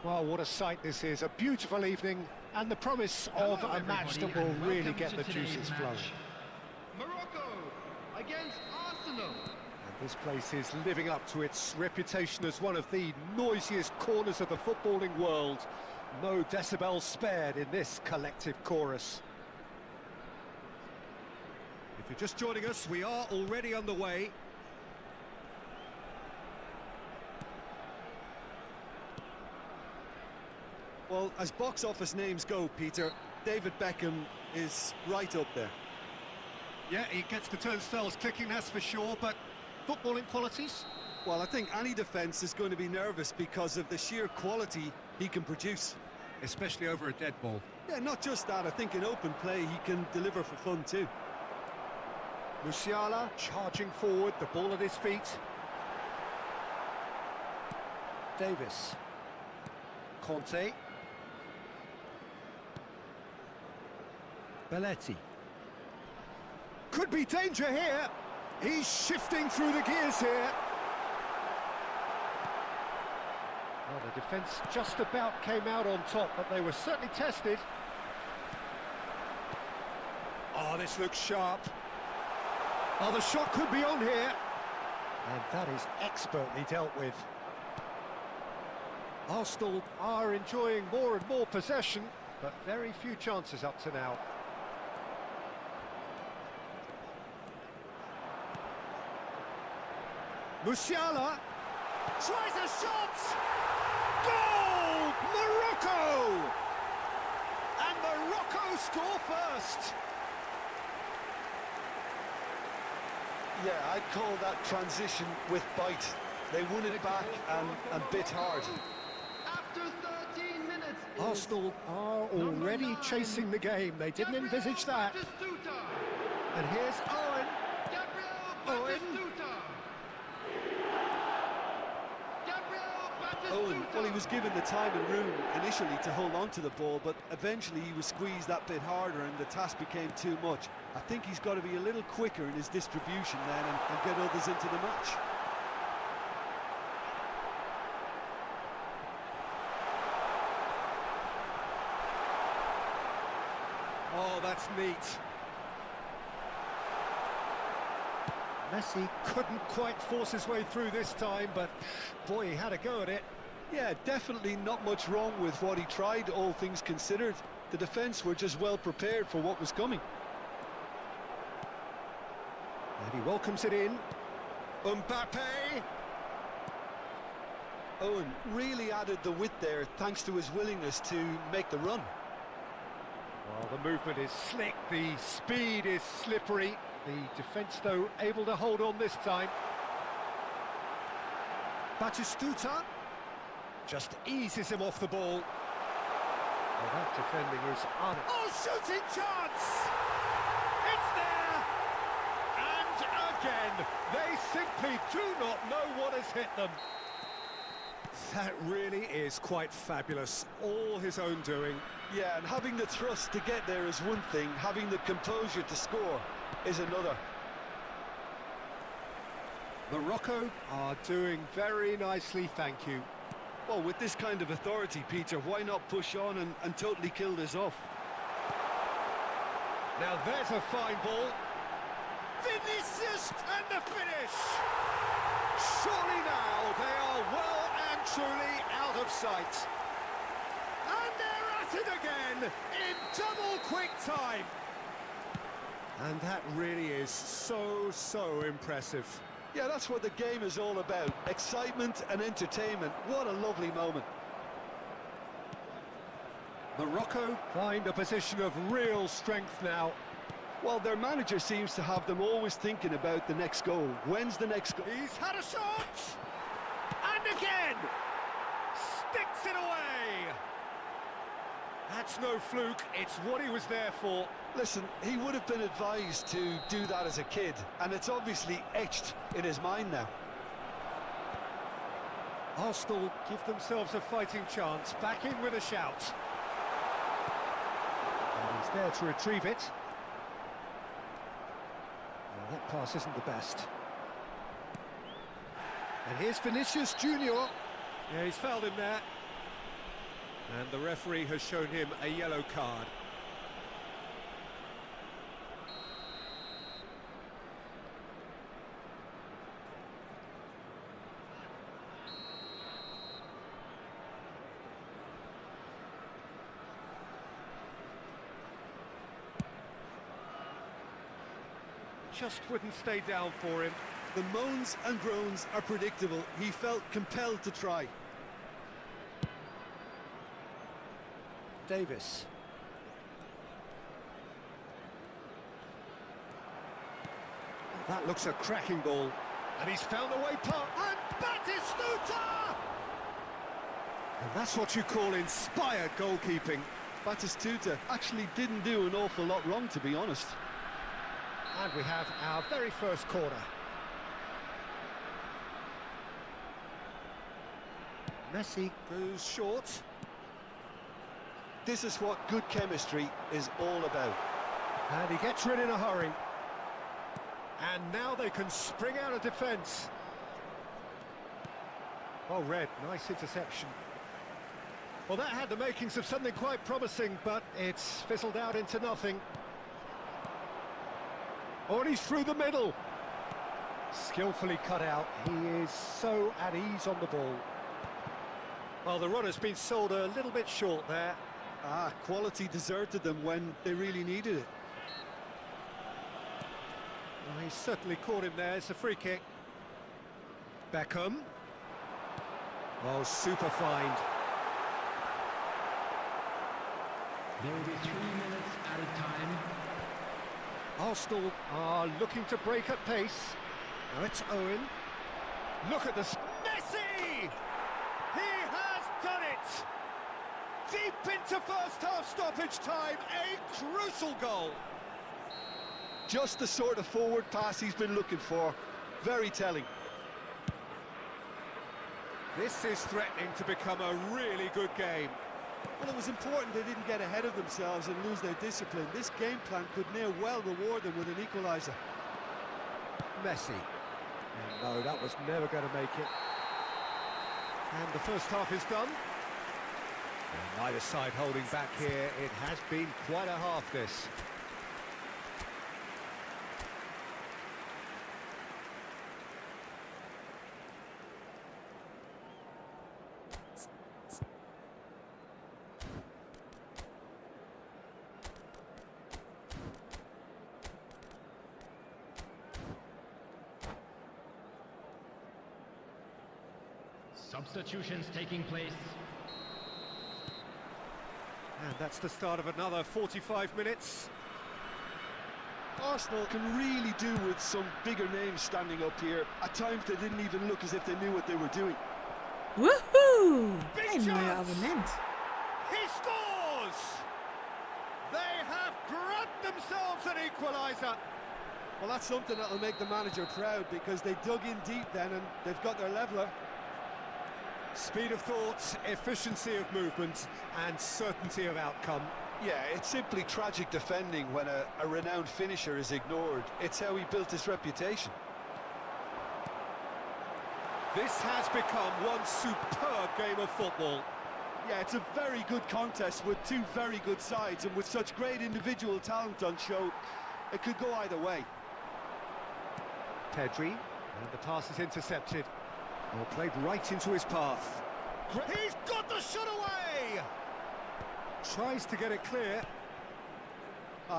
Well, what a sight this is. A beautiful evening and the promise of a match that will really get the juices flowing. Morocco against Arsenal. And this place is living up to its reputation as one of the noisiest corners of the footballing world. No decibels spared in this collective chorus. If you're just joining us, we are already underway. Well, as box office names go, Peter, David Beckham is right up there. Yeah, he gets the turnstiles clicking, that's for sure, but footballing qualities? Well, I think any defence is going to be nervous because of the sheer quality he can produce. Especially over a dead ball. Yeah, not just that, I think in open play he can deliver for fun too. Musiala charging forward, the ball at his feet. Davis. Conte. Belletti. Could be danger here. He's shifting through the gears here. Well, the defence just about came out on top, but they were certainly tested. Oh, this looks sharp. Oh, the shot could be on here. And that is expertly dealt with. Arsenal are enjoying more and more possession, but very few chances up to now. Musiala tries a shot! Goal! Morocco! And Morocco score first! Yeah, I'd call that transition with bite. They won it back and bit hard. After 13 minutes. Arsenal are already chasing the game. They didn't envisage that. And here's Owen. Owen. Owen, well, he was given the time and room initially to hold on to the ball, but eventually he was squeezed that bit harder and the task became too much. I think he's got to be a little quicker in his distribution then and get others into the match. Oh, that's neat. Messi couldn't quite force his way through this time, but boy, he had a go at it. Yeah, definitely not much wrong with what he tried, all things considered. The defence were just well prepared for what was coming. And he welcomes it in. Mbappe! Owen really added the width there thanks to his willingness to make the run. Well, the movement is slick, the speed is slippery. The defence, though, able to hold on this time. Batistuta just eases him off the ball. Well, that defending is on. Oh, shooting chance! It's there! And again, they simply do not know what has hit them. That really is quite fabulous. All his own doing. Yeah, and having the thrust to get there is one thing, having the composure to score is another. Morocco are doing very nicely, thank you. Well, with this kind of authority, Peter, why not push on and totally kill this off? Now there's a fine ball. Vinicius and the finish! Surely now they are well and truly out of sight. And they're at it again in double quick time. And that really is so impressive. Yeah, that's what the game is all about. Excitement and entertainment. What a lovely moment. Morocco find a position of real strength now. Well, their manager seems to have them always thinking about the next goal. When's the next goal? He's had a shot! And again! sticks it away! That's no fluke, it's what he was there for. Listen, he would have been advised to do that as a kid, and it's obviously etched in his mind now. Arsenal give themselves a fighting chance, back in with a shout. And he's there to retrieve it. Well, that pass isn't the best. And here's Vinicius Junior. Yeah, he's fouled him there. And the referee has shown him a yellow card. Just wouldn't stay down for him. The moans and groans are predictable. He felt compelled to try. Davis. That looks a cracking ball. And he's found a way past. And Batistuta! And that's what you call inspired goalkeeping. Batistuta actually didn't do an awful lot wrong, to be honest. And we have our very first corner. Messi goes short. This is what good chemistry is all about. And he gets rid in a hurry. And now they can spring out of defence. Oh, Red, nice interception. Well, that had the makings of something quite promising, but it's fizzled out into nothing. Oh, and he's through the middle. Skillfully cut out. He is so at ease on the ball. Well, the run has been sold a little bit short there. Quality deserted them when they really needed it. Well, he's certainly caught him there. It's a free kick. Beckham. Oh, super find. There will be 3 minutes at a time. Arsenal are looking to break at pace. Now it's Owen. Look at this. Messi! He has done it! Deep into first half stoppage time, a crucial goal. Just the sort of forward pass he's been looking for. Very telling. This is threatening to become a really good game. Well, it was important they didn't get ahead of themselves and lose their discipline. This game plan could near well reward them with an equaliser. Messi. And no, that was never going to make it. And the first half is done. And neither side holding back here. It has been quite a half, this. Substitutions taking place. And that's the start of another 45 minutes. Arsenal can really do with some bigger names standing up here. At times they didn't even look as if they knew what they were doing. Woohoo! Big Ein neuer chance. Abonnent. He scores! They have grabbed themselves an equaliser. Well, that's something that'll make the manager proud, because they dug in deep then and they've got their leveller. Speed of thought, efficiency of movement, and certainty of outcome. Yeah, it's simply tragic defending when a renowned finisher is ignored. It's how he built his reputation. This has become one superb game of football. Yeah, it's a very good contest with two very good sides, and with such great individual talent on show, it could go either way. Pedri, and the pass is intercepted. Well, played right into his path. He's got the shot away! Tries to get it clear.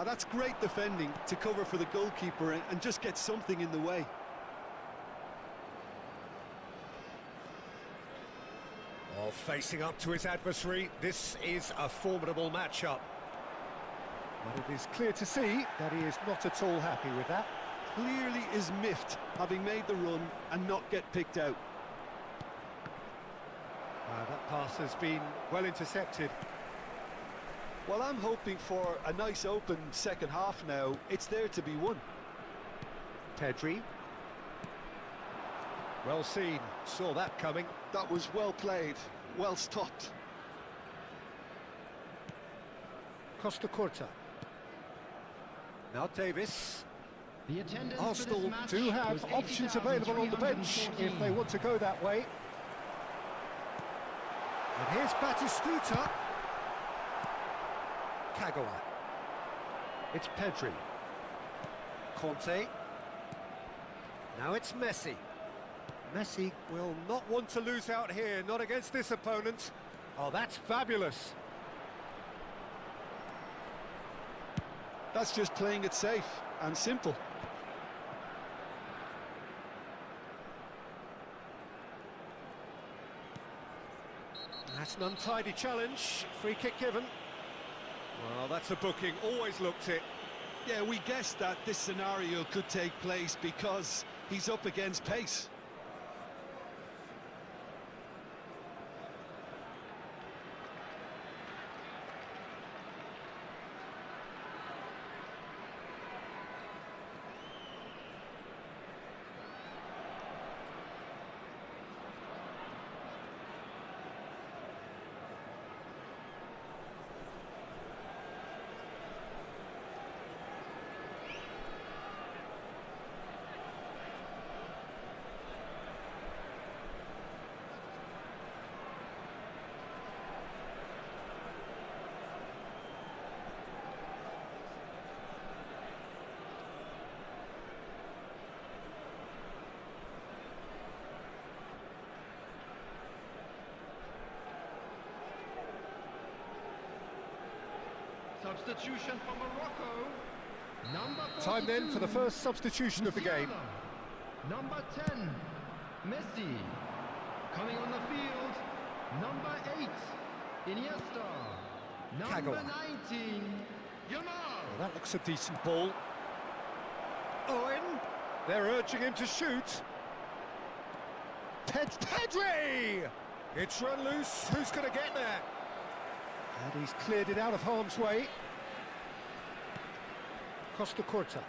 That's great defending to cover for the goalkeeper and just get something in the way. Well, facing up to his adversary, this is a formidable matchup. But it is clear to see that he is not at all happy with that. Clearly is miffed, having made the run and not get picked out. That pass has been well intercepted. Well, I'm hoping for a nice open second half now. It's there to be won. Pedri. Well seen, saw that coming. That was well played, well stopped. Costa Curta. Now Davis. The attendance for this Arsenal match do have was options available on the bench if 80,314. they want to go that way. And here's Batistuta. Kagawa. It's Pedri. Conte. Now it's Messi. Messi will not want to lose out here, not against this opponent. Oh, that's fabulous. That's just playing it safe and simple. That's an untidy challenge. Free kick given. Well, that's a booking. Always looked it. Yeah, we guessed that this scenario could take place because he's up against pace. Substitution for Morocco. Number 42, Time then for the first substitution of the game. Number 10, Messi. Coming on the field, number 8, Iniesta. Number Kagawa. 19, Yamal. Well, that looks a decent ball. Owen. They're urging him to shoot. Pedri! It's run loose. Who's going to get there? And he's cleared it out of harm's way. Costa Curta.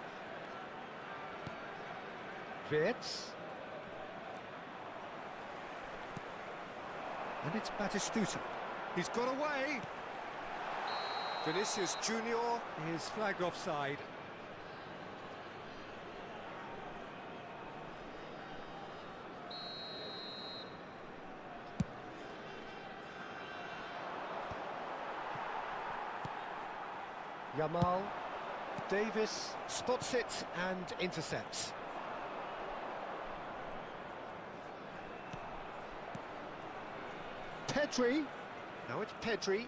Wirtz. And it's Batistuta. He's got away. Vinicius Junior is flagged offside. Yamal, Davis spots it and intercepts. Pedri, now it's Pedri.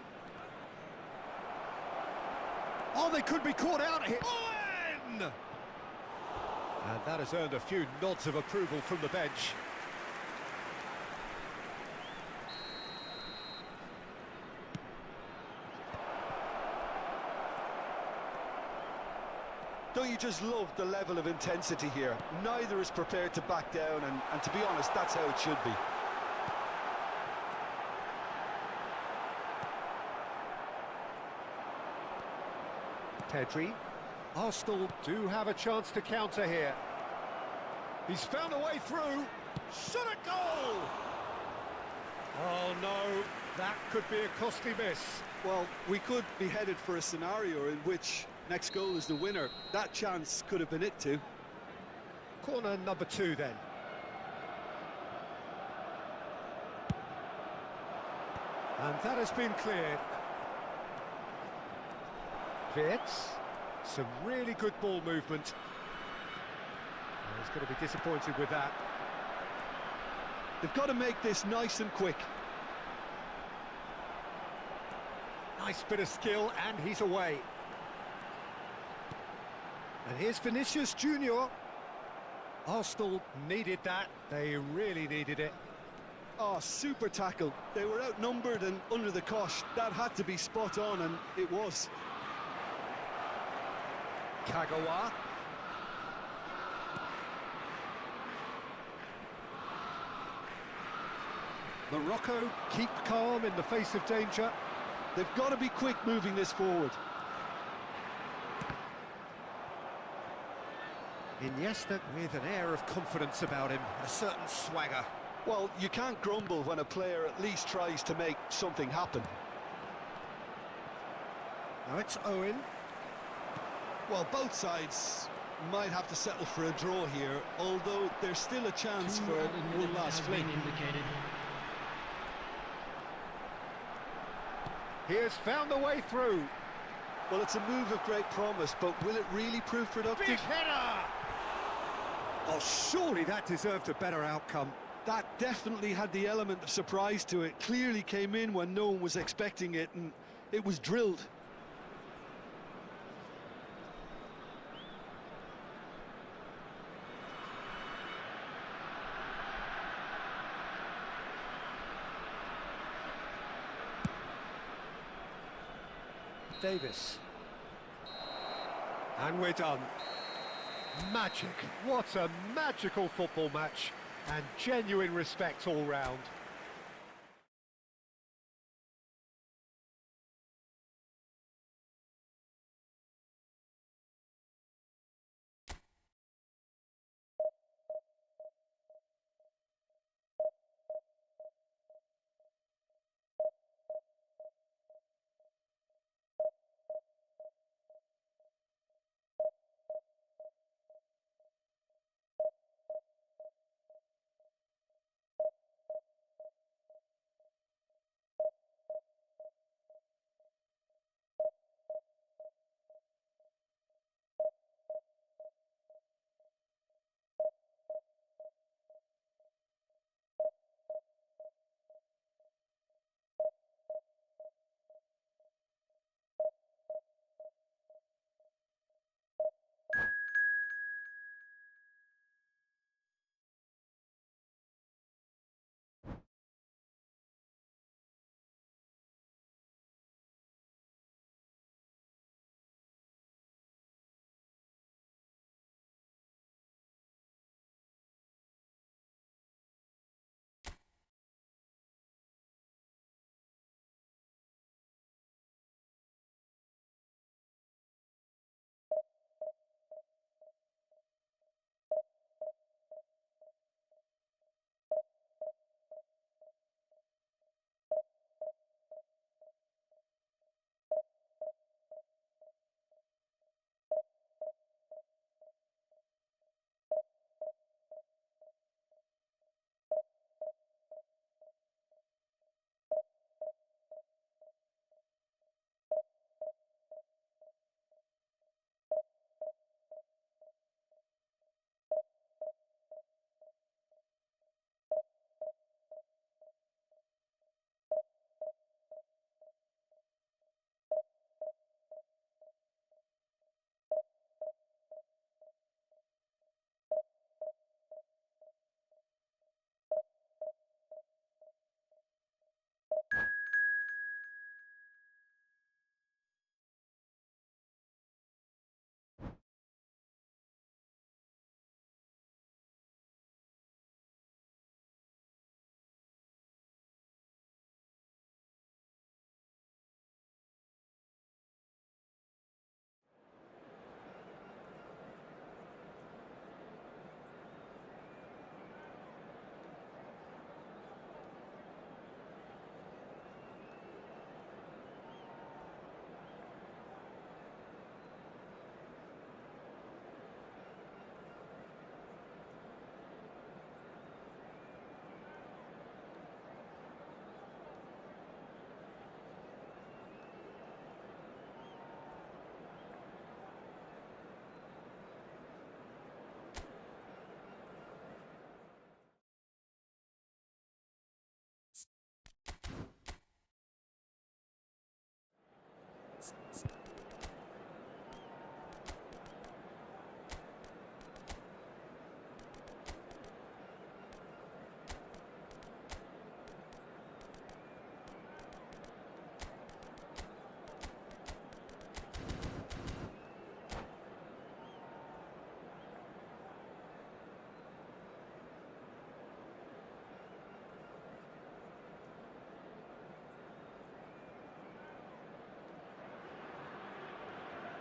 Oh, they could be caught out here. Owen! And that has earned a few nods of approval from the bench. Don't you just love the level of intensity here? Neither is prepared to back down, and to be honest, that's how it should be. Pedri. Arsenal do have a chance to counter here. He's found a way through. Shot a goal! Oh no, that could be a costly miss. Well, we could be headed for a scenario in which next goal is the winner. That chance could have been it too. Corner number 2 then. And that has been cleared. Wirtz, some really good ball movement. He's going to be disappointed with that. They've got to make this nice and quick. Nice bit of skill, and he's away. And here's Vinicius Junior. Arsenal needed that. They really needed it. Oh, super tackle. They were outnumbered and under the cosh. That had to be spot on, and it was. Kagawa. Morocco keep calm in the face of danger. They've got to be quick moving this forward. Iniesta with an air of confidence about him, a certain swagger. Well, you can't grumble when a player at least tries to make something happen. Now it's Owen. Well, both sides might have to settle for a draw here, although there's still a chance for one last fling. He has found the way through. Well, it's a move of great promise, but will it really prove productive? Big header! Oh, surely that deserved a better outcome. That definitely had the element of surprise to it. Clearly came in when no one was expecting it, and it was drilled. Davis. And we're done. Magic. What a magical football match. And genuine respect all round.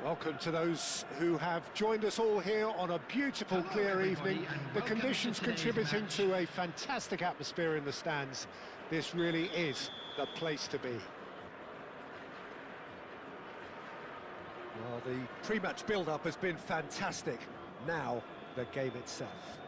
Welcome to those who have joined us all here on a beautiful, clear evening. The conditions contributing to a fantastic atmosphere in the stands. This really is the place to be. Well, the pre-match build-up has been fantastic. Now, the game itself.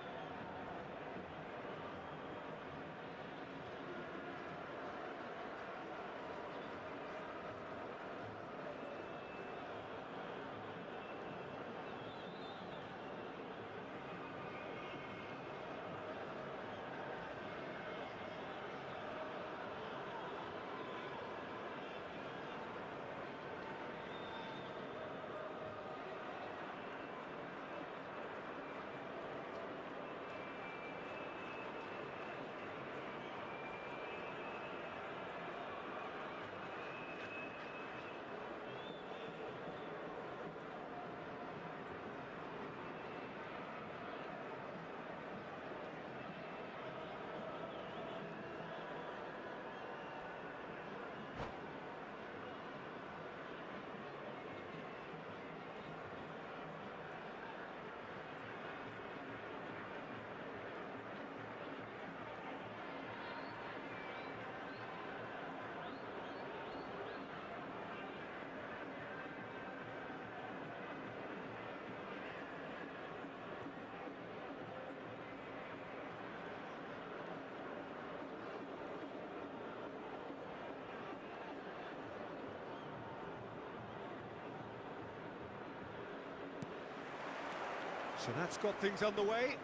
So that's got things underway.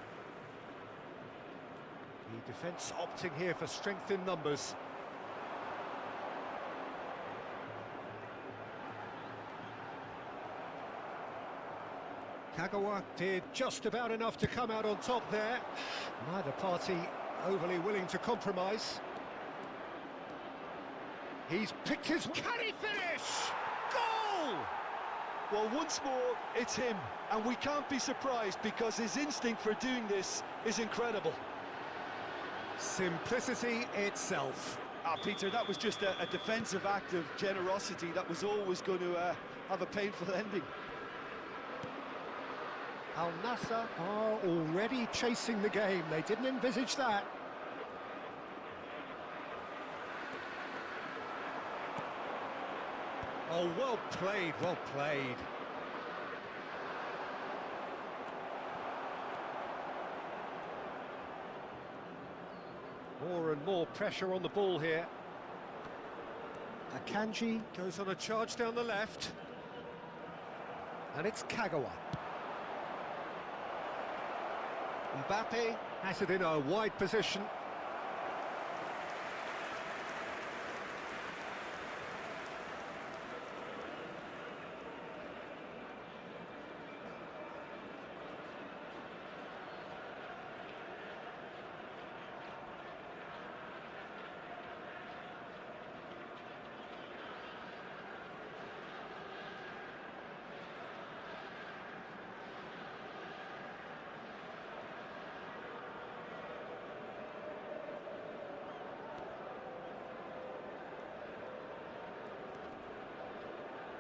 The defence opting here for strength in numbers. Kagawa did just about enough to come out on top there. Neither party overly willing to compromise. He's picked his... Can he finish? Goal! Well, once more, it's him, and we can't be surprised because his instinct for doing this is incredible. Simplicity itself. Peter, that was just a defensive act of generosity that was always going to have a painful ending. Al Nassr are already chasing the game. They didn't envisage that. Oh, well played, well played. More and more pressure on the ball here. Akanji goes on a charge down the left. And it's Kagawa. Mbappe has it in a wide position.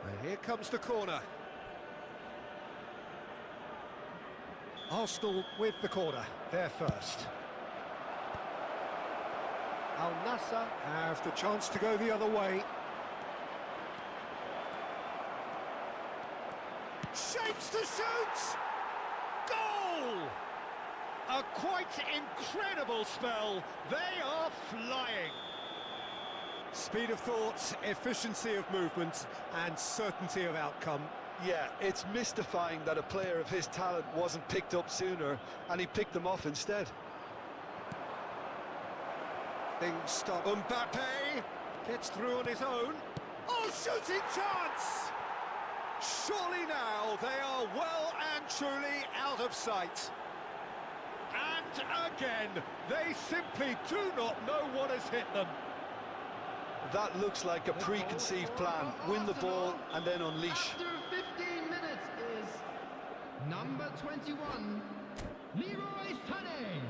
And here comes the corner. Arsenal with the corner, they're first. Al Nassr have the chance to go the other way. Shapes to shoot! Goal! A quite incredible spell. They are flying. Speed of thought, efficiency of movement, and certainty of outcome. Yeah, it's mystifying that a player of his talent wasn't picked up sooner, and he picked them off instead. Things stop. Mbappe gets through on his own. Oh, shooting chance! Surely now they are well and truly out of sight. And again, they simply do not know what has hit them. That looks like a preconceived plan. Win the ball and then unleash. After 15 minutes is number 21, Leroy Sané.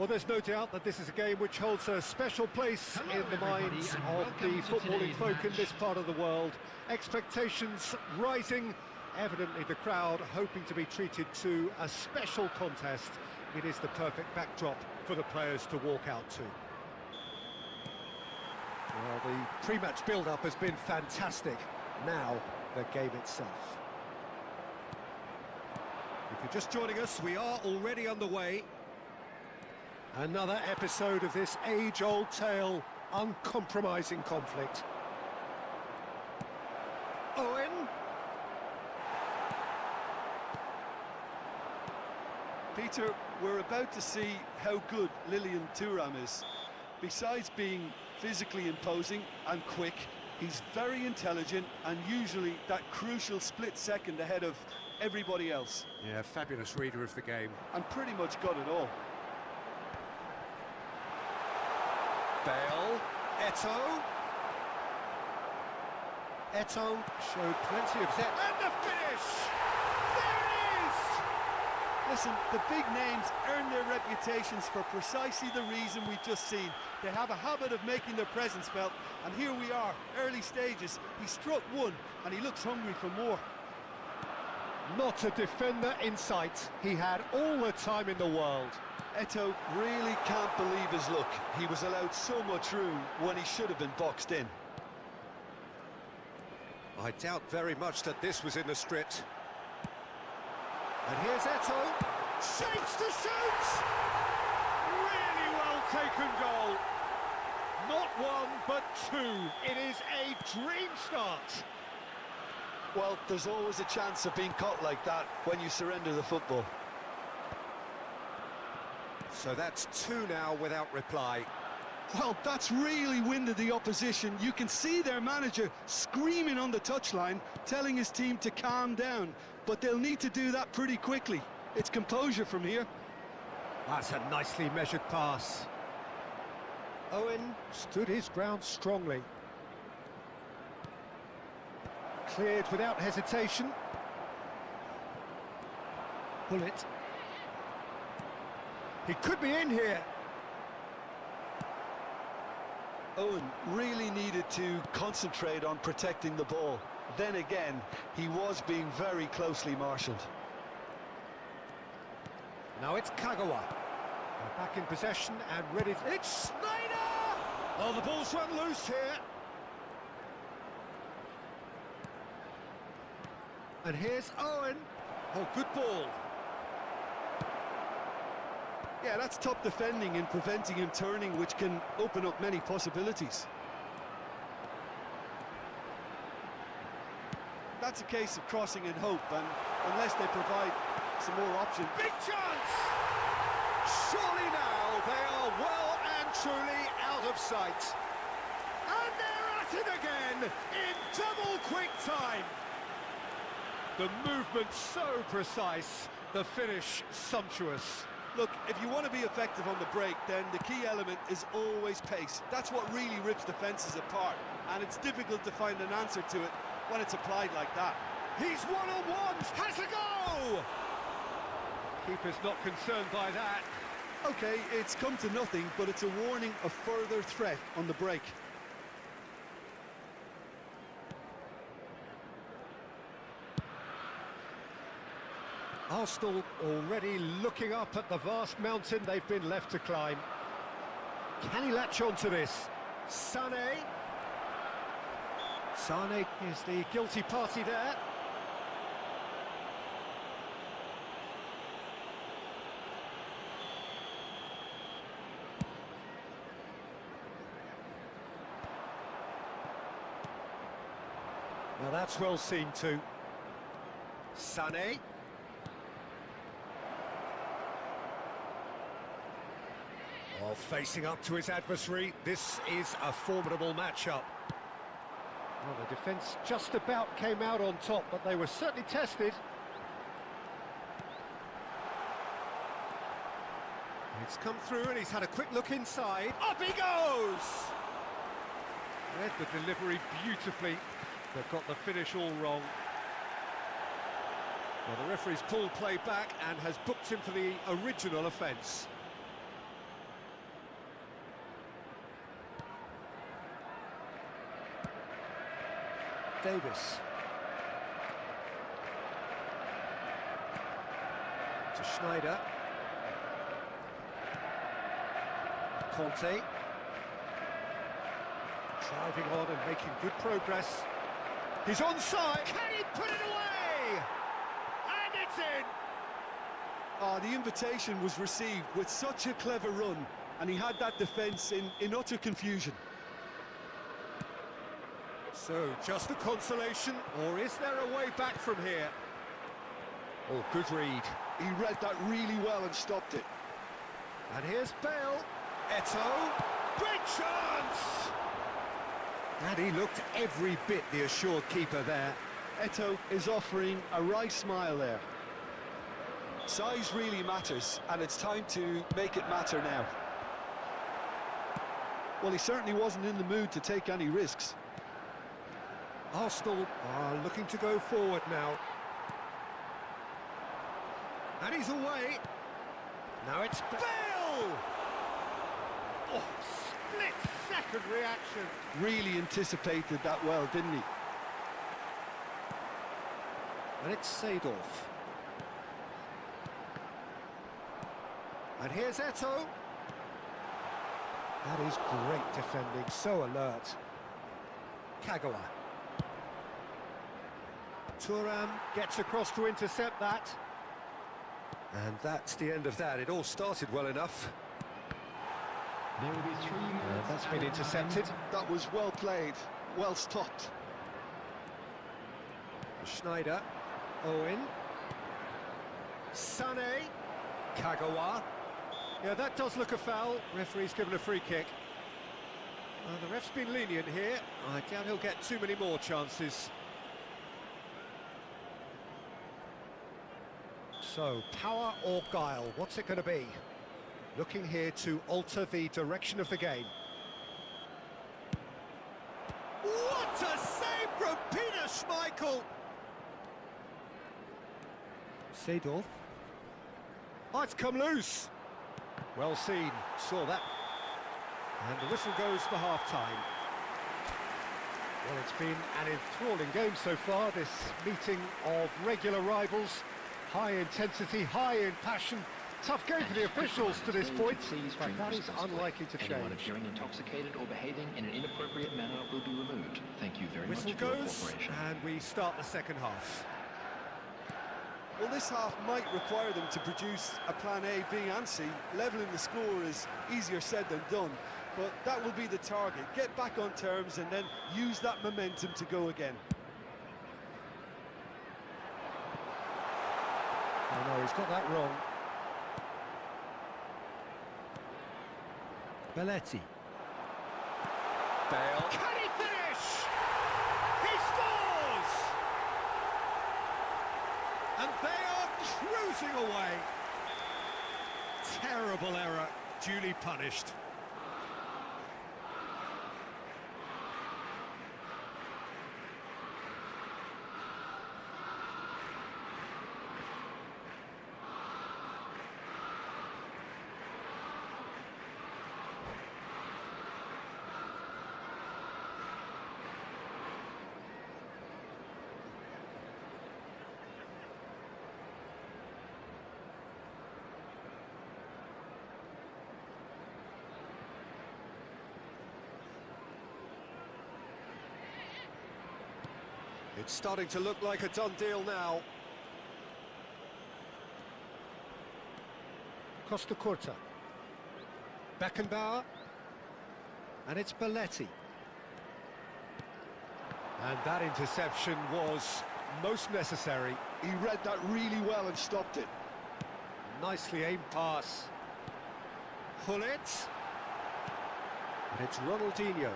Well, there's no doubt that this is a game which holds a special place in the minds of the footballing folk in this part of the world. Expectations rising, evidently the crowd hoping to be treated to a special contest. It is the perfect backdrop for the players to walk out to. Well, the pre-match build-up has been fantastic. Now, the game itself. If you're just joining us, we are already underway. Another episode of this age-old tale, uncompromising conflict. Owen. Peter, we're about to see how good Lilian Thuram is. Besides being physically imposing and quick, he's very intelligent and usually that crucial split second ahead of everybody else. Yeah, fabulous reader of the game. And pretty much got it all. Bale, Eto'o. Eto'o showed plenty of zest. And the finish! There it is! Listen, the big names earn their reputations for precisely the reason we've just seen. They have a habit of making their presence felt, and here we are, early stages. He struck one, and he looks hungry for more. Not a defender in sight. He had all the time in the world. Eto'o really can't believe his luck. He was allowed so much room when he should have been boxed in. I doubt very much that this was in the script. And here's Eto'o. Shapes to shoot! Really well taken goal. Not one, but two. It is a dream start. Well, there's always a chance of being caught like that when you surrender the football. So that's two now without reply. Well, that's really winded the opposition. You can see their manager screaming on the touchline, telling his team to calm down. But they'll need to do that pretty quickly. It's composure from here. That's a nicely measured pass. Owen stood his ground strongly. Cleared without hesitation. Bullet. He could be in here. Owen really needed to concentrate on protecting the ball. Then again, he was being very closely marshalled. Now it's Kagawa. They're back in possession and ready. It's Snyder! Oh, the ball's run loose here. And here's Owen. Oh, good ball. Yeah, that's top defending and preventing him turning, which can open up many possibilities. That's a case of crossing in hope, and unless they provide some more options. Big chance! Surely now they are well and truly out of sight. And they're at it again in double quick time. The movement so precise, the finish sumptuous. Look, if you want to be effective on the break, then the key element is always pace. That's what really rips defences apart, and it's difficult to find an answer to it when it's applied like that. He's one-on-one, has a go! Keeper's not concerned by that. Okay, it's come to nothing, but it's a warning of further threat on the break. Arsenal already looking up at the vast mountain they've been left to climb. Can he latch on to this? Sané. Sané is the guilty party there. Now that's well seen too. Sané. Well, facing up to his adversary, this is a formidable matchup. Well, the defence just about came out on top, but they were certainly tested. It's come through and he's had a quick look inside. Up he goes! Read the delivery beautifully, but got the finish all wrong. Well, the referee's pulled play back and has booked him for the original offence. Davis. To Schneider. Conte. Driving on and making good progress. He's onside. Can he put it away? And it's in. Oh, the invitation was received with such a clever run, and he had that defence in utter confusion. So, just a consolation, or is there a way back from here? Oh, good read. He read that really well and stopped it. And here's Bale. Eto'o. Big chance! And he looked every bit the assured keeper there. Eto'o is offering a wry smile there. Size really matters, and it's time to make it matter now. Well, he certainly wasn't in the mood to take any risks. Arsenal are looking to go forward now. And he's away. Now it's Bale! Oh, split-second reaction. Really anticipated that well, didn't he? And it's Seedorf. And here's Eto'o. That is great defending, so alert. Kagawa. Thuram gets across to intercept that. And that's the end of that. It all started well enough. There will be 3 minutes. That's been intercepted. That was well played, well stopped. Schneider. Owen. Sané. Kagawa. Yeah, that does look a foul. Referee's given a free kick. The ref's been lenient here. I doubt he'll get too many more chances. So, power or guile, what's it going to be? Looking here to alter the direction of the game. What a save from Peter Schmeichel! Seedorf. Oh, it's come loose. Well seen, saw that. And the whistle goes for half-time. Well, it's been an enthralling game so far, this meeting of regular rivals. High intensity, high in passion. Tough game for the officials to this point, but that is unlikely to Anyone change. appearing intoxicated or behaving in an inappropriate manner will be removed. Thank you very Whistle much for your goes, cooperation. and we start the second half. Well, this half might require them to produce a plan A, B and C. Levelling the score is easier said than done, but that will be the target. Get back on terms and then use that momentum to go again. Oh no, he's got that wrong. Belletti. Bale. Can he finish? He scores! And they are cruising away. Terrible error, duly punished. It's starting to look like a done deal now. Costa Curta. Beckenbauer. And it's Belletti. And that interception was most necessary. He read that really well and stopped it. Nicely aimed pass. Hullet. And it's Ronaldinho.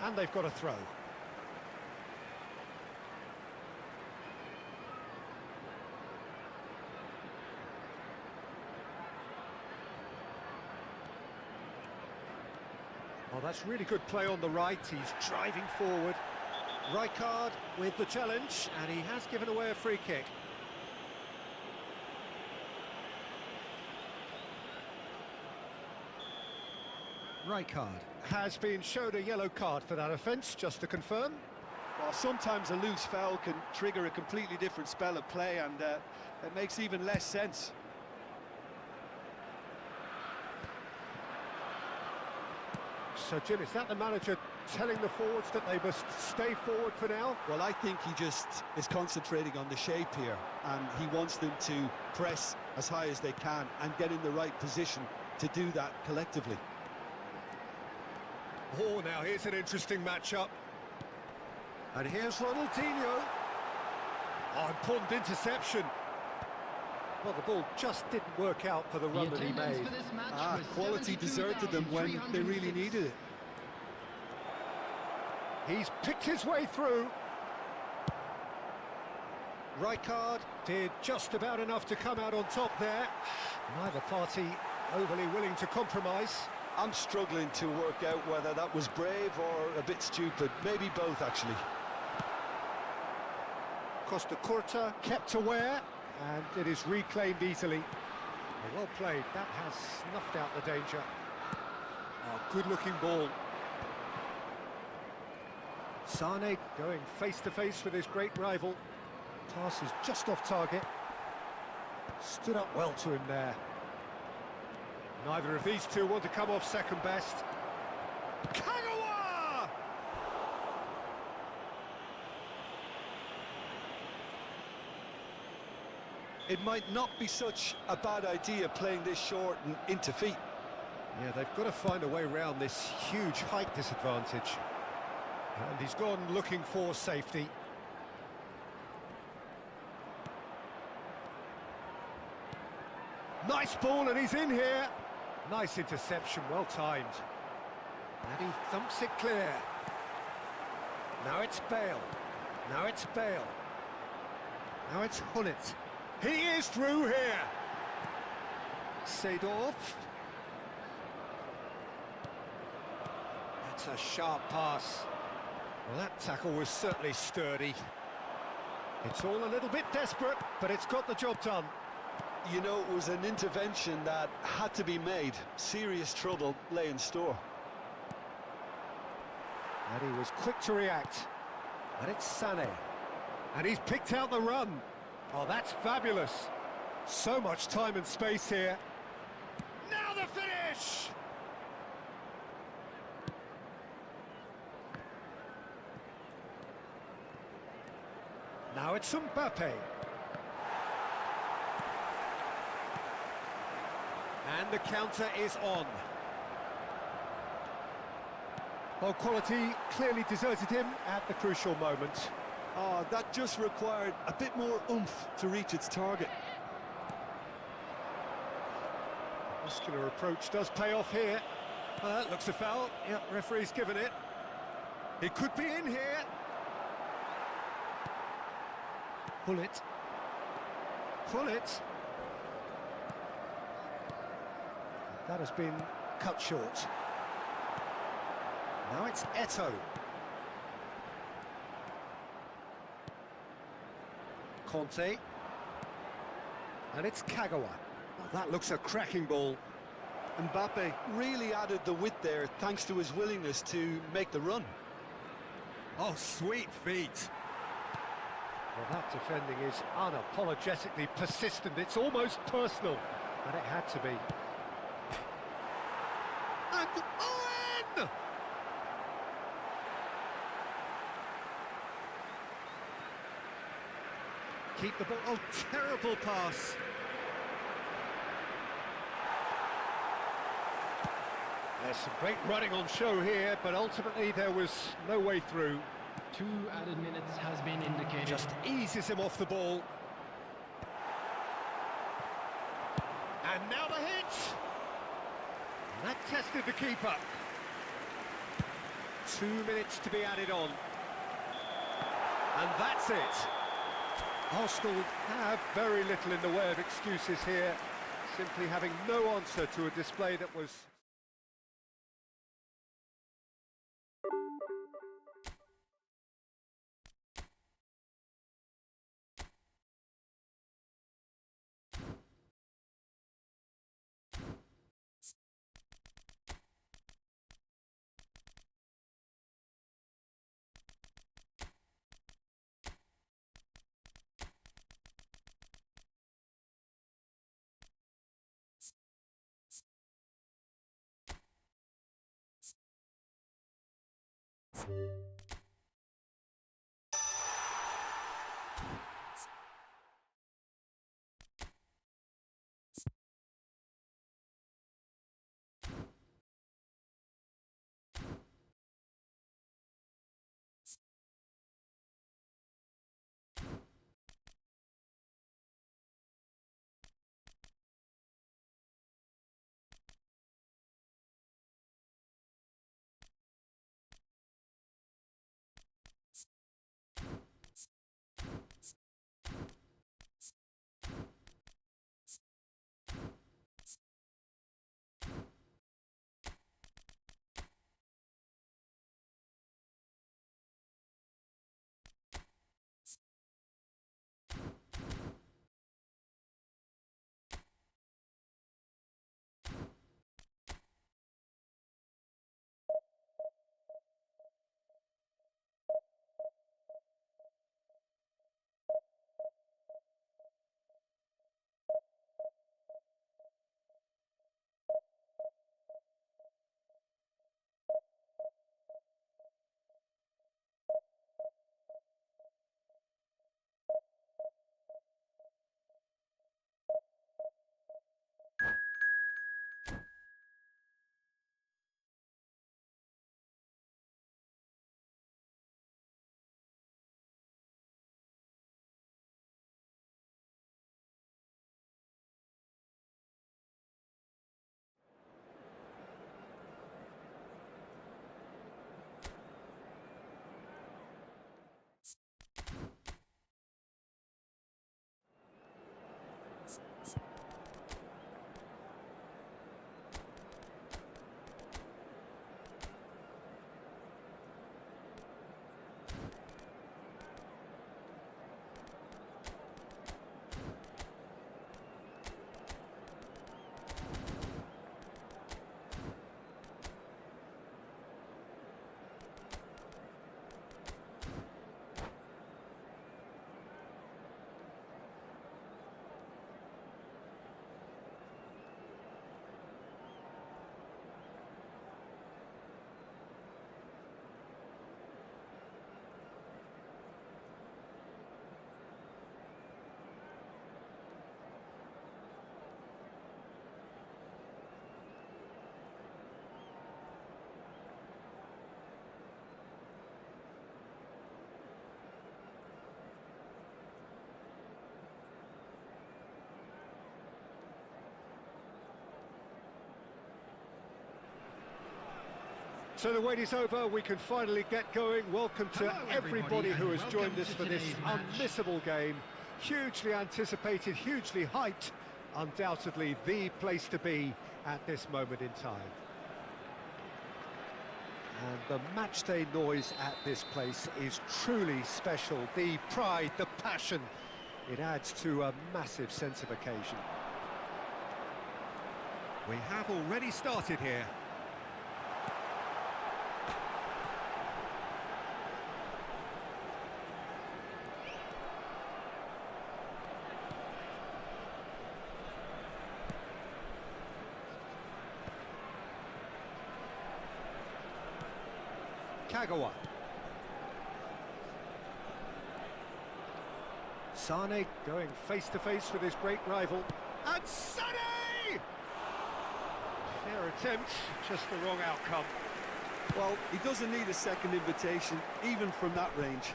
And they've got a throw. Oh, that's really good play on the right. He's driving forward. Rijkaard with the challenge, and he has given away a free kick. Rijkaard has been showed a yellow card for that offence, just to confirm. Well, sometimes a loose foul can trigger a completely different spell of play, and it makes even less sense. So, Jim, is that the manager telling the forwards that they must stay forward for now? Well, I think he just is concentrating on the shape here, and he wants them to press as high as they can and get in the right position to do that collectively. Oh, now here's an interesting matchup. And here's Ronaldinho. Oh, important interception. Well, the ball just didn't work out for the run that he made. Quality deserted them when they really needed it. He's picked his way through. Rijkaard did just about enough to come out on top there. Neither party overly willing to compromise. I'm struggling to work out whether that was brave or a bit stupid. Maybe both, actually. Costa Curta kept aware, and it is reclaimed easily. Well played, that has snuffed out the danger. Oh, good-looking ball. Sane going face-to-face with his great rival. Pass is just off target. Stood up well to him there. Neither of these two want to come off second best. Kagawa! It might not be such a bad idea playing this short and into feet. Yeah, they've got to find a way around this huge height disadvantage. And he's gone looking for safety. Nice ball, and he's in here. Nice interception, well timed. And he thumps it clear. Now it's Bale. Now it's Bale. Now it's Hullet. He is through here. Seedorf. That's a sharp pass. Well, that tackle was certainly sturdy. It's all a little bit desperate, but it's got the job done. You know, it was an intervention that had to be made. Serious trouble lay in store. And he was quick to react. And it's Sane. And he's picked out the run. Oh, that's fabulous. So much time and space here. Now the finish! Now it's Mbappe. And the counter is on. Well, quality clearly deserted him at the crucial moment. Oh, that just required a bit more oomph to reach its target. Muscular approach does pay off here. Well, that looks a foul. Yep, referee's given it. He could be in here. Pull it. Pull it. That has been cut short. Now it's Eto. Conte. And it's Kagawa. Well, that looks a cracking ball. Mbappe really added the width there thanks to his willingness to make the run. Oh, sweet feet. Well, that defending is unapologetically persistent. It's almost personal. And it had to be. And Owen! Keep the ball. Oh, terrible pass. There's some great running on show here, but ultimately there was no way through. 2 added minutes has been indicated. Just eases him off the ball. And now the hit! And that tested the keeper. 2 minutes to be added on. And that's it. Arsenal have very little in the way of excuses here, simply having no answer to a display that was So the wait is over, we can finally get going. Welcome to everybody who has joined us for this unmissable game. Hugely anticipated, hugely hyped, undoubtedly the place to be at this moment in time. And the matchday noise at this place is truly special. The pride, the passion, it adds to a massive sense of occasion. We have already started here. Kagawa. Sane going face-to-face with his great rival. And Sane! Fair attempt, just the wrong outcome. Well, he doesn't need a second invitation, even from that range.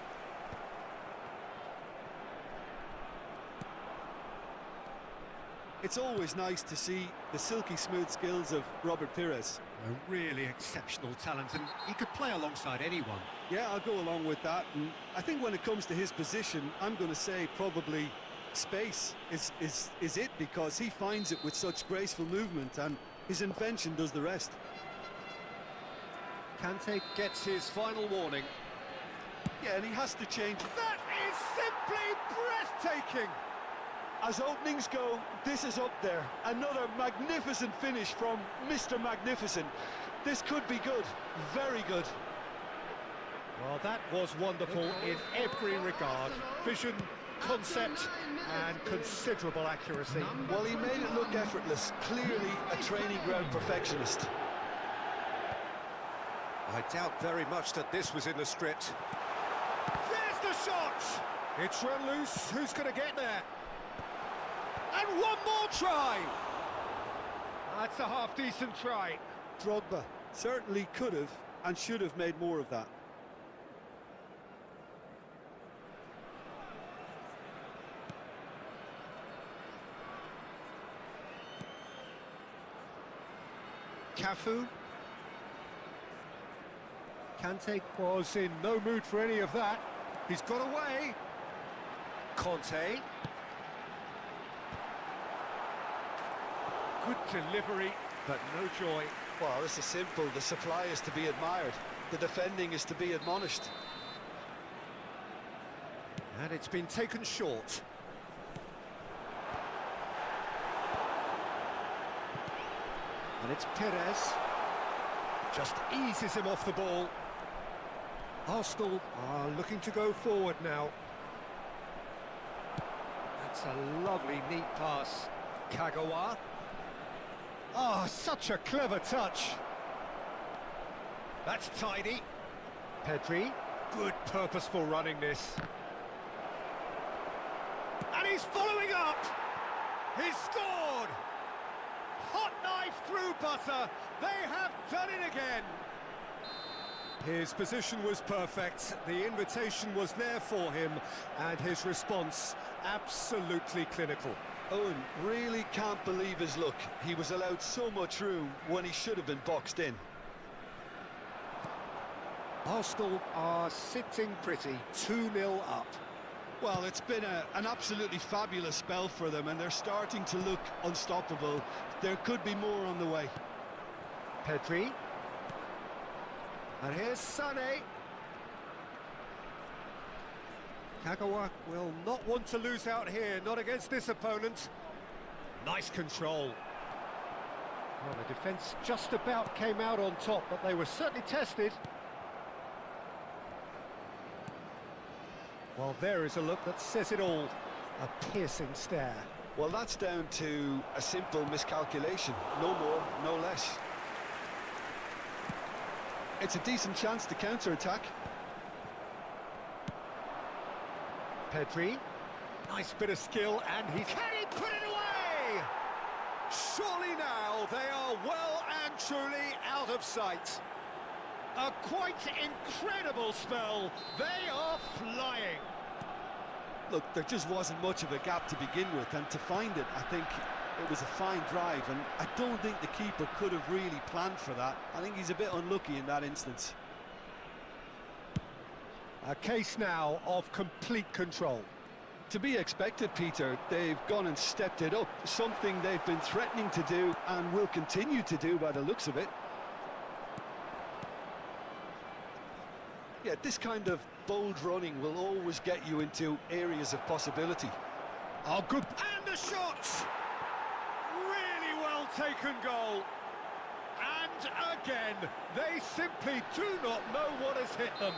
It's always nice to see the silky smooth skills of Robert Pires. A really exceptional talent, and he could play alongside anyone. Yeah, I'll go along with that. And I think when it comes to his position, I'm going to say probably space is it, because he finds it with such graceful movement, and his invention does the rest. Kante gets his final warning. Yeah, and he has to change. That is simply breathtaking! As openings go, this is up there. Another magnificent finish from Mr. Magnificent. This could be good, very good. Well, that was wonderful in every regard. Vision, concept, and considerable accuracy. Well, he made it look effortless. Clearly a training ground perfectionist. I doubt very much that this was in the script. There's the shot! It's run loose. Who's going to get there? And one more try! That's a half-decent try. Drogba certainly could have and should have made more of that. Cafu. Kante was in no mood for any of that. He's got away. Conte. Good delivery, but no joy. Well, this is simple. The supply is to be admired. The defending is to be admonished. And it's been taken short. And it's Perez. Just eases him off the ball. Arsenal are looking to go forward now. That's a lovely, neat pass. Kagawa. Oh, such a clever touch. That's tidy. Pedri. Good, purposeful running this. And he's following up. He's scored. Hot knife through butter. They have done it again. His position was perfect. The invitation was there for him, and his response absolutely clinical. Owen really can't believe his luck. He was allowed so much room when he should have been boxed in. Arsenal are sitting pretty, 2-0 up. Well, it's been an absolutely fabulous spell for them, and they're starting to look unstoppable. There could be more on the way. Pedri. And here's Sané. Kagawa will not want to lose out here, not against this opponent. Nice control. Well, the defence just about came out on top, but they were certainly tested. Well, there is a look that says it all. A piercing stare. Well, that's down to a simple miscalculation. No more, no less. It's a decent chance to counter-attack. Pedri. Nice bit of skill, and he can he put it away? Surely now they are well and truly out of sight. A quite incredible spell. They are flying. Look, there just wasn't much of a gap to begin with, and to find it, I think it was a fine drive, and I don't think the keeper could have really planned for that. I think he's a bit unlucky in that instance. A case now of complete control. To be expected, Peter. They've gone and stepped it up, something they've been threatening to do and will continue to do by the looks of it. Yeah, this kind of bold running will always get you into areas of possibility. Oh, good. And the shot! Really well taken goal. And again, they simply do not know what has hit them.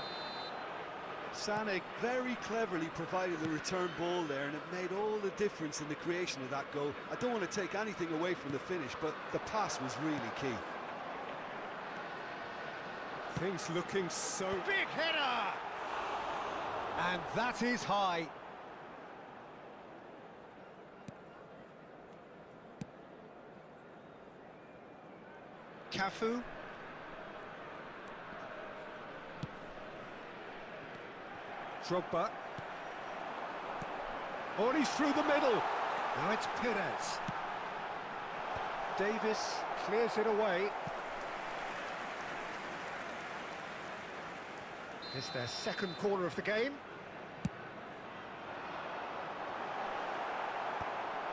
Sané very cleverly provided the return ball there, and it made all the difference in the creation of that goal. I don't want to take anything away from the finish, but the pass was really key. Things looking so... Big header! And that is high. Cafu. Drogba. Oh, and he's through the middle. Now it's Perez. Davis clears it away. It's their second corner of the game.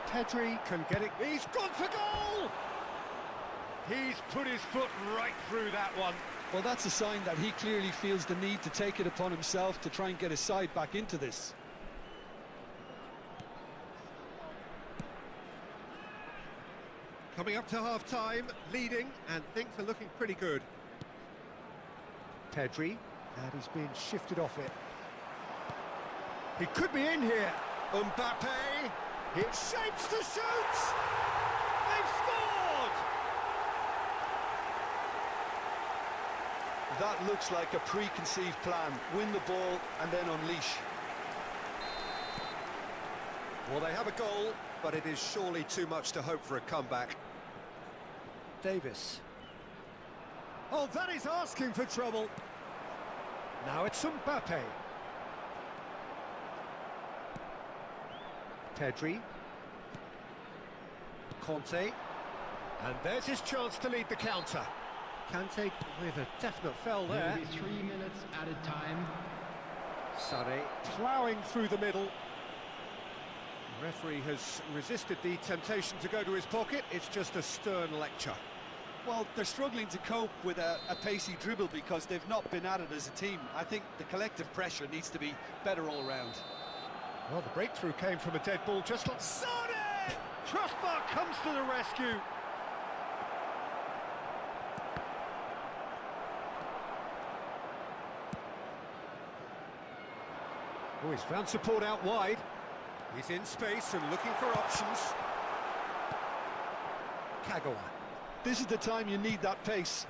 Pedri can get it. He's gone for goal! He's put his foot right through that one. Well, that's a sign that he clearly feels the need to take it upon himself to try and get his side back into this. Coming up to half-time, leading, and things are looking pretty good. Pedri, and he's being shifted off it. He could be in here. Mbappe, it shapes to shoot! They've scored! That looks like a preconceived plan. Win the ball and then unleash. Well, they have a goal, but it is surely too much to hope for a comeback. Davis. Oh, that is asking for trouble. Now it's Mbappe. Pedri. Conte. And there's his chance to lead the counter. Kante with a definite foul there. There will be 3 minutes added time. Sane ploughing through the middle. The referee has resisted the temptation to go to his pocket. It's just a stern lecture. Well, they're struggling to cope with a pacey dribble because they've not been at it as a team. I think the collective pressure needs to be better all round. Well, the breakthrough came from a dead ball just like... Sane! Crossbar comes to the rescue. Oh, he's found support out wide. He's in space and looking for options. Kagawa. This is the time you need that pace.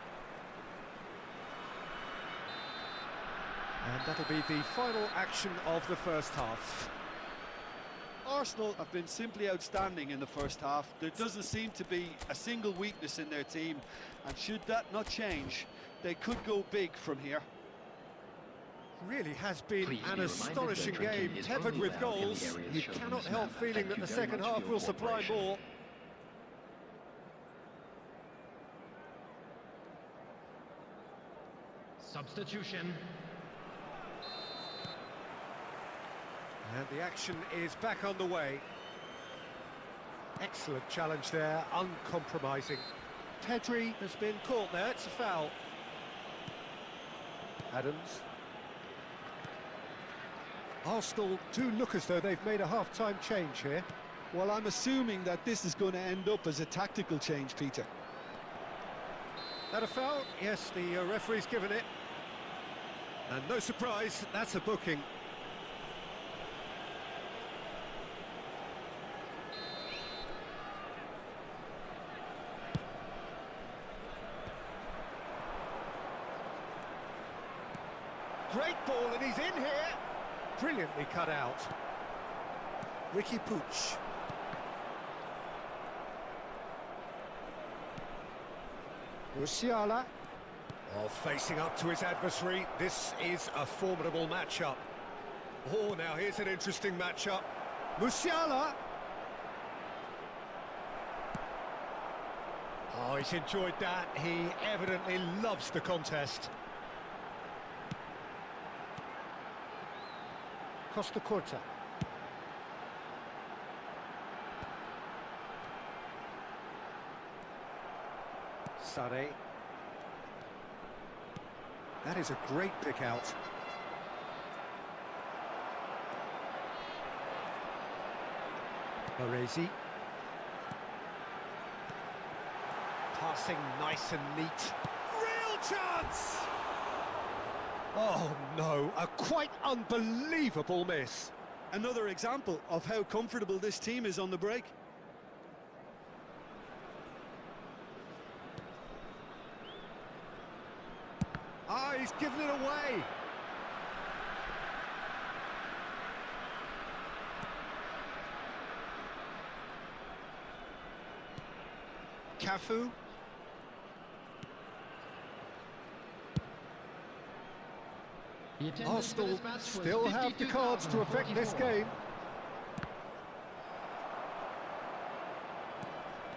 And that'll be the final action of the first half. Arsenal have been simply outstanding in the first half. There doesn't seem to be a single weakness in their team, and should that not change, they could go big from here. Really has been Please an be astonishing reminded that game, drinking is tempered only with allowed in the goals. areas You shown in cannot this help map. feeling Thank that you the very second much for half your will supply cooperation. more. Substitution. And the action is back on the way. Excellent challenge there, uncompromising. Pedri has been caught there, it's a foul. Adams. Arsenal do look as though they've made a half-time change here. Well, I'm assuming that this is going to end up as a tactical change, Peter. That a foul? Yes, the referee's given it. And no surprise, that's a booking. Great ball, and he's in here. Brilliantly cut out. Ricky Puig. Musiala. Oh, facing up to his adversary. This is a formidable matchup. Oh, now here's an interesting matchup. Musiala. Oh, he's enjoyed that. He evidently loves the contest. Costa Curta. Sane. That is a great pick out. Baresi. Passing nice and neat. Real chance! Oh no, a quite unbelievable miss. Another example of how comfortable this team is on the break. Ah, he's given it away. Cafu. Arsenal still have the cards to affect this game.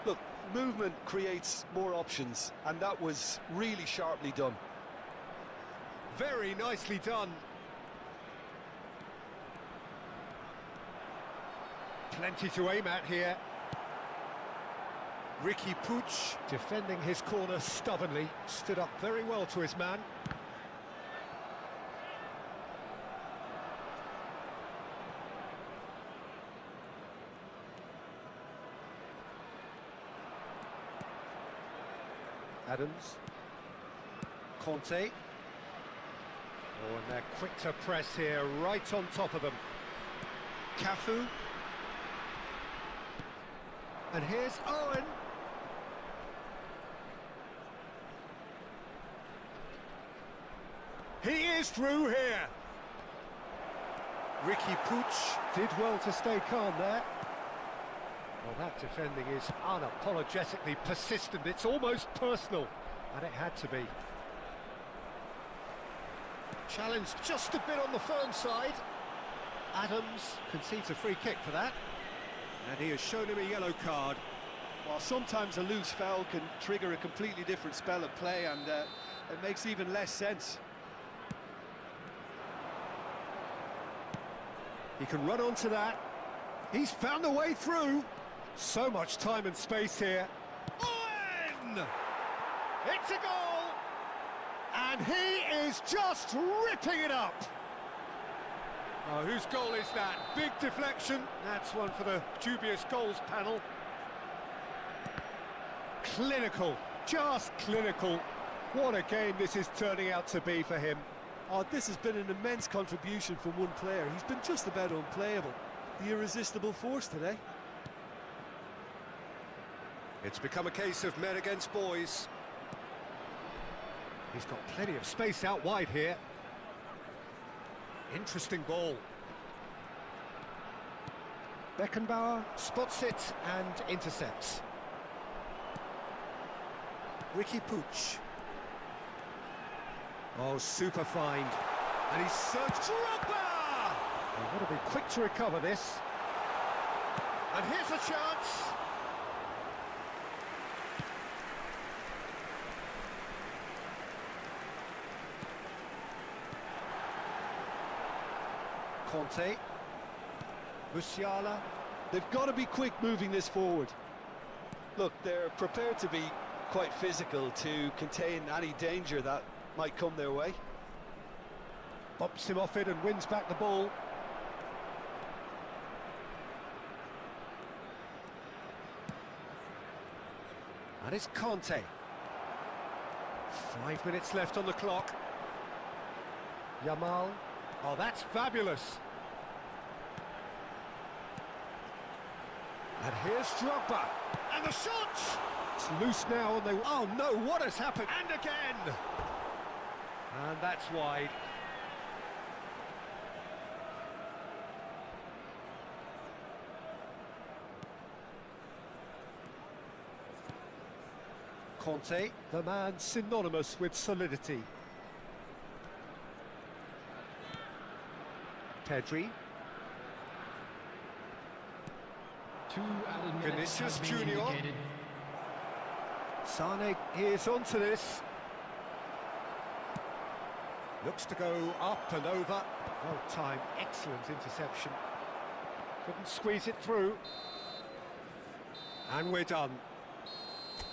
Look, movement creates more options, and that was really sharply done. Very nicely done. Plenty to aim at here. Ricky Puig, defending his corner stubbornly, stood up very well to his man. Adams. Conte. Oh, and they're quick to press here, right on top of them. Cafu. And here's Owen. He is through here. Ricky Puig did well to stay calm there. Well, that defending is unapologetically persistent. It's almost personal, and it had to be. Challenge just a bit on the firm side. Adams concedes a free kick for that. And he has shown him a yellow card. Well, sometimes a loose foul can trigger a completely different spell of play, and it makes even less sense. He can run onto that. He's found a way through. So much time and space here. Owen! It's a goal! And he is just ripping it up. Oh, whose goal is that? Big deflection. That's one for the dubious goals panel. Clinical, just clinical. What a game this is turning out to be for him. Oh, this has been an immense contribution from one player. He's been just about unplayable. The irresistible force today. It's become a case of men against boys. He's got plenty of space out wide here. Interesting ball. Beckenbauer spots it and intercepts. Ricky Puig. Oh, super find. And he's searched Drogba! Oh, got to be quick to recover this. And here's a chance. Conte. Musiala. They've got to be quick moving this forward. Look, they're prepared to be quite physical to contain any danger that might come their way. Bops him off it and wins back the ball. And it's Conte. 5 minutes left on the clock. Yamal. Oh, that's fabulous. And here's Drogba. And the shot! It's loose now, and they... Oh, no, what has happened? And again! And that's wide. Conte, the man synonymous with solidity. Pedri. Vinicius Junior. Sane is onto this. Looks to go up and over. Well timed, excellent interception. Couldn't squeeze it through. And we're done.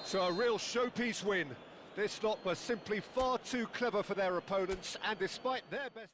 So a real showpiece win. This lot were simply far too clever for their opponents, and despite their best...